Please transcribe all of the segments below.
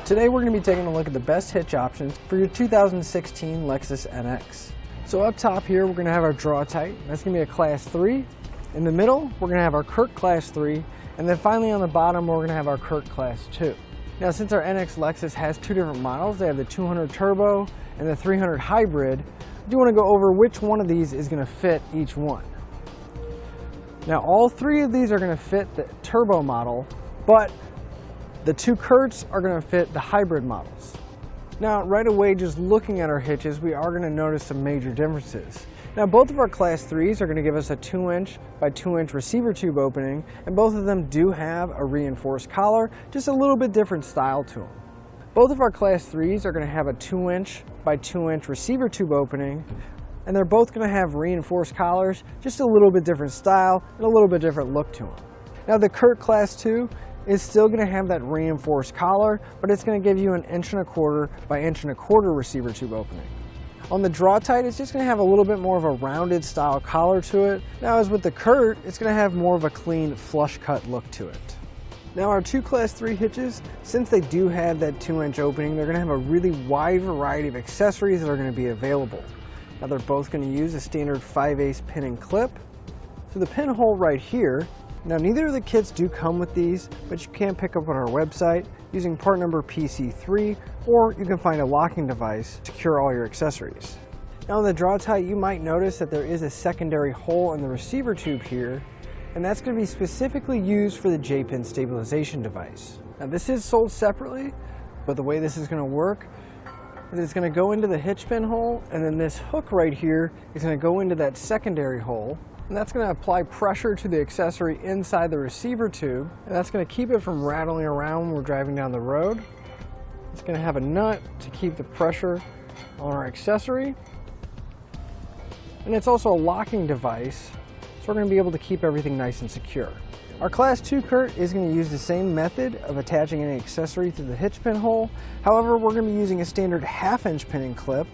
Today we're going to be taking a look at the best hitch options for your 2016 Lexus NX. So up top here we're going to have our Draw-Tite. That's going to be a Class 3. In the middle we're going to have our CURT Class 3. And then finally on the bottom we're going to have our CURT Class 2. Now since our NX Lexus has two different models, they have the 200 Turbo and the 300 Hybrid, I do want to go over which one of these is going to fit each one. Now all three of these are going to fit the Turbo model, but the two CURTs are going to fit the hybrid models. Now right away, just looking at our hitches, we are going to notice some major differences. Now both of our Class 3s are going to give us a 2-inch by 2-inch receiver tube opening, and both of them do have a reinforced collar, just a little bit different style to them. Both of our Class 3s are going to have a 2-inch by 2-inch receiver tube opening, and they're both going to have reinforced collars, just a little bit different style and a little bit different look to them. Now the CURT Class 2 is still going to have that reinforced collar, but it's going to give you an 1.25 by 1.25 receiver tube opening. On the Draw-Tite, it's just going to have a little bit more of a rounded style collar to it. Now as with the CURT, it's going to have more of a clean flush cut look to it. Now our two Class 3 hitches, since they do have that 2-inch opening, they're going to have a really wide variety of accessories that are going to be available. Now they're both going to use a standard 5/8 pin and clip. So the pinhole right here, now neither of the kits do come with these, but you can pick up on our website using part number PC3, or you can find a locking device to secure all your accessories. Now on the Draw-Tite, you might notice that there is a secondary hole in the receiver tube here, and that's going to be specifically used for the J-pin stabilization device. Now this is sold separately, but the way this is going to work is it's going to go into the hitch pin hole, and then this hook right here is going to go into that secondary hole. And that's going to apply pressure to the accessory inside the receiver tube, and that's going to keep it from rattling around when we're driving down the road. It's going to have a nut to keep the pressure on our accessory, and it's also a locking device, so we're going to be able to keep everything nice and secure. Our Class 2 CURT is going to use the same method of attaching any accessory to the hitch pin hole. However, we're going to be using a standard 1/2-inch pin and clip,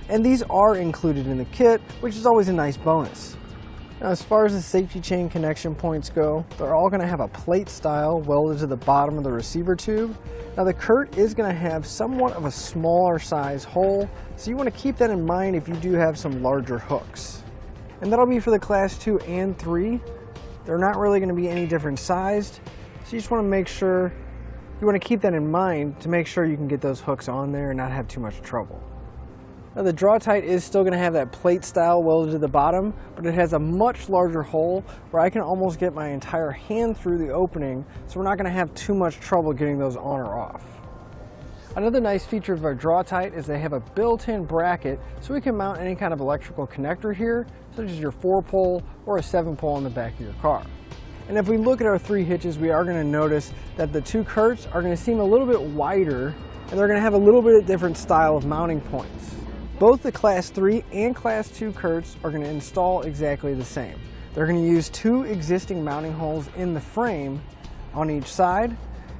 and these are included in the kit, which is always a nice bonus. Now, as far as the safety chain connection points go, they're all going to have a plate style welded to the bottom of the receiver tube. Now the CURT is going to have somewhat of a smaller size hole, so you want to keep that in mind if you do have some larger hooks. And that'll be for the Class 2 and 3. They're not really going to be any different sized, so you just want to make sure, you want to keep that in mind to make sure you can get those hooks on there and not have too much trouble. Now the Draw-Tite is still going to have that plate style welded to the bottom, but it has a much larger hole where I can almost get my entire hand through the opening, so we're not going to have too much trouble getting those on or off. Another nice feature of our Draw-Tite is they have a built-in bracket, so we can mount any kind of electrical connector here, such as your 4-pole or a 7-pole in the back of your car. And if we look at our three hitches, we are going to notice that the two CURTs are going to seem a little bit wider, and they're going to have a little bit of different style of mounting points. Both the Class 3 and Class 2 CURTs are going to install exactly the same. They're going to use two existing mounting holes in the frame on each side,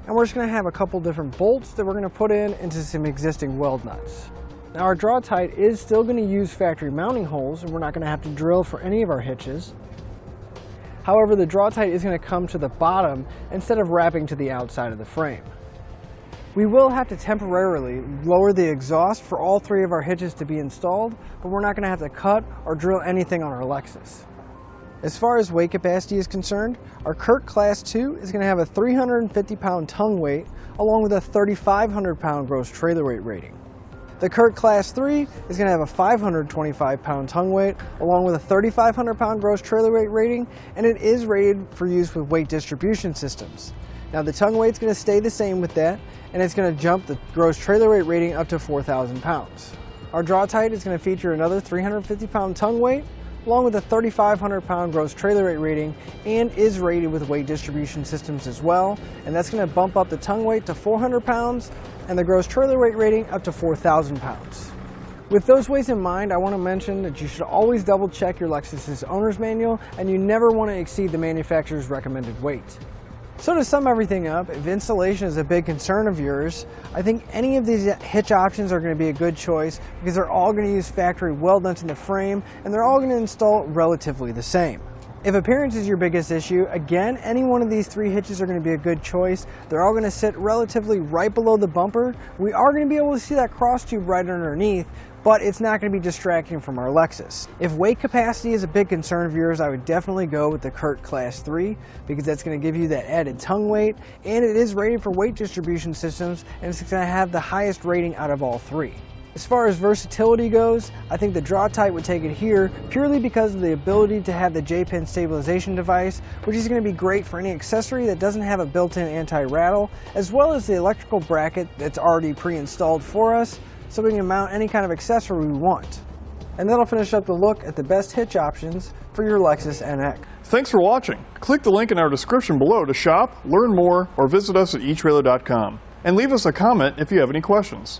and we're just going to have a couple different bolts that we're going to put into some existing weld nuts. Now our Draw-Tite is still going to use factory mounting holes, and we're not going to have to drill for any of our hitches. However, the Draw-Tite is going to come to the bottom instead of wrapping to the outside of the frame. We will have to temporarily lower the exhaust for all three of our hitches to be installed, but we're not going to have to cut or drill anything on our Lexus. As far as weight capacity is concerned, our CURT Class 2 is going to have a 350-pound tongue weight along with a 3,500-pound gross trailer weight rating. The CURT Class 3 is going to have a 525-pound tongue weight along with a 3,500-pound gross trailer weight rating, and it is rated for use with weight distribution systems. Now the tongue weight's going to stay the same with that, and it's going to jump the gross trailer weight rating up to 4,000 pounds. Our Draw-Tite is going to feature another 350-pound tongue weight, along with a 3,500-pound gross trailer weight rating, and is rated with weight distribution systems as well, and that's going to bump up the tongue weight to 400 pounds, and the gross trailer weight rating up to 4,000 pounds. With those weights in mind, I want to mention that you should always double check your Lexus's owner's manual, and you never want to exceed the manufacturer's recommended weight. So to sum everything up, if installation is a big concern of yours, I think any of these hitch options are going to be a good choice because they're all going to use factory weld nuts in the frame, and they're all going to install relatively the same. If appearance is your biggest issue, again, any one of these 3 hitches are going to be a good choice. They're all going to sit relatively right below the bumper. We are going to be able to see that cross tube right underneath, but it's not going to be distracting from our Lexus. If weight capacity is a big concern of yours, I would definitely go with the CURT Class 3 because that's going to give you that added tongue weight, and it is rated for weight distribution systems, and it's going to have the highest rating out of all 3. As far as versatility goes, I think the Draw-Tite would take it here purely because of the ability to have the J-pin stabilization device, which is going to be great for any accessory that doesn't have a built-in anti-rattle, as well as the electrical bracket that's already pre-installed for us, so we can mount any kind of accessory we want. And that'll finish up the look at the best hitch options for your Lexus NX. Thanks for watching. Click the link in our description below to shop, learn more, or visit us at etrailer.com. And leave us a comment if you have any questions.